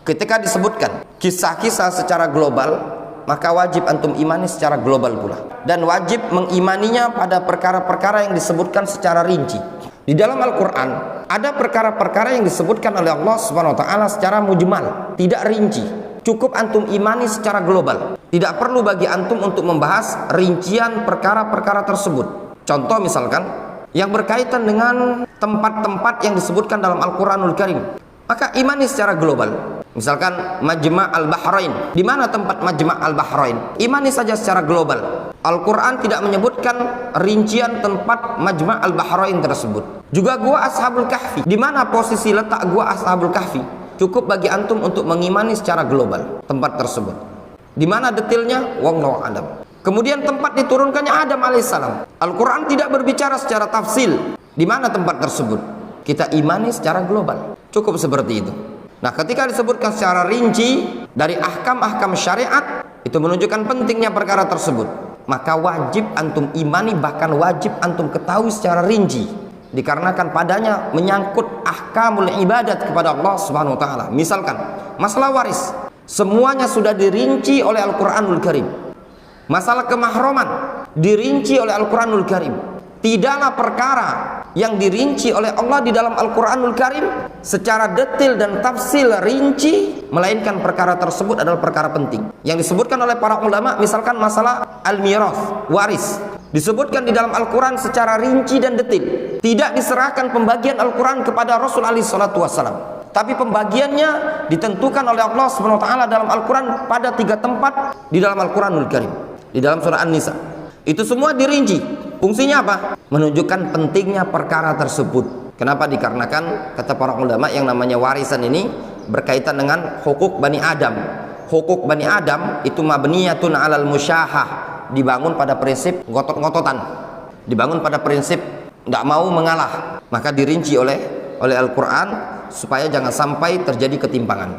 Ketika disebutkan kisah-kisah secara global, maka wajib antum imani secara global pula, dan wajib mengimaninya pada perkara-perkara yang disebutkan secara rinci. Di dalam Al-Quran ada perkara-perkara yang disebutkan oleh Allah Subhanahu wa Ta'ala secara mujmal, tidak rinci. Cukup antum imani secara global. Tidak perlu bagi antum untuk membahas rincian perkara-perkara tersebut. Contoh misalkan yang berkaitan dengan tempat-tempat yang disebutkan dalam Al-Quranul Karim, maka imani secara global. Misalkan Majma' al-Bahrain, di mana tempat Majma' al-Bahrain? Imani saja secara global. Al-Quran tidak menyebutkan rincian tempat Majma' al-Bahrain tersebut. Juga gua Ashabul Kahfi, di mana posisi letak gua Ashabul Kahfi? Cukup bagi antum untuk mengimani secara global tempat tersebut. Di mana detailnya? Wallahu a'lam. Kemudian tempat diturunkannya Adam alaihissalam. Al-Quran tidak berbicara secara tafsil di mana tempat tersebut. Kita imani secara global. Cukup seperti itu. Nah, ketika disebutkan secara rinci dari ahkam-ahkam syariat, itu menunjukkan pentingnya perkara tersebut. Maka wajib antum imani, bahkan wajib antum ketahui secara rinci, dikarenakan padanya menyangkut ahkamul ibadat kepada Allah Subhanahu wa Ta'ala. Misalkan masalah waris, semuanya sudah dirinci oleh Al-Quranul Karim. Masalah kemahroman dirinci oleh Al-Quranul Karim. Tidaklah perkara yang dirinci oleh Allah di dalam Al-Quranul Karim secara detail dan tafsil rinci, melainkan perkara tersebut adalah perkara penting yang disebutkan oleh para ulama. Misalkan masalah al-mirath, waris, disebutkan di dalam Al-Quran secara rinci dan detail. Tidak diserahkan pembagian Al-Quran kepada Rasul alaihi salatu wassalam, tapi pembagiannya ditentukan oleh Allah Subhanahu wa Ta'ala dalam Al-Quran pada 3 tempat di dalam Al-Quranul Karim. Di dalam surah An-Nisa itu semua dirinci. Fungsinya apa? Menunjukkan pentingnya perkara tersebut. Kenapa? Dikarenakan kata para ulama yang namanya warisan ini berkaitan dengan hukuk Bani Adam. Hukuk Bani Adam itu mabniyatun alal musyahah, dibangun pada prinsip ngotot-ngototan, dibangun pada prinsip tidak mau mengalah. Maka dirinci oleh Al-Quran supaya jangan sampai terjadi ketimpangan.